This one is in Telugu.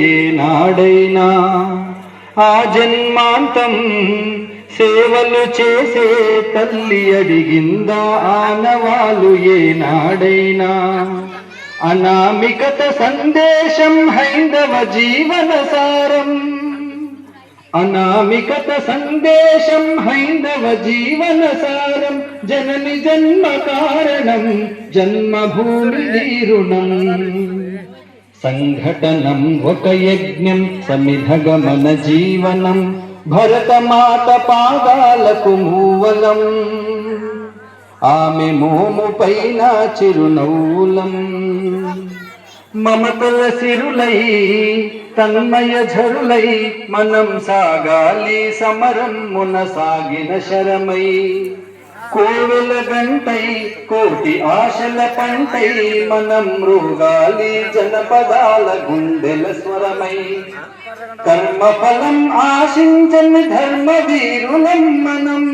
ఏనాడైనా ఆ జన్మాంతం సేవలు చేసే తల్లి అడిగిందా ఆనవాలు ఏనాడైనా? అనామికత సందేశం హైందవ జీవన సారం, అనామికత సందేశం హైందవ జీవన సారం. జనని జన్మ కారణం జన్మభూమి రుణం, సంఘటనం ఒక యజ్ఞం సమిధగమన జీవనం. భరతమాత పాదాలకు మూవలం, ఆమె మోము పైన చిరునవ్వులం. మమతల సిరులై తన్మయ ఝరులై మనం సాగాలి సమరం మున సాగిన శరమై. కోవెల గంటై కోటి ఆశల పంటై మనం మృగాలి జనపదాల గుండెల స్వరమై. కర్మఫలం ఆశించని ధర్మ వీరులం మనం,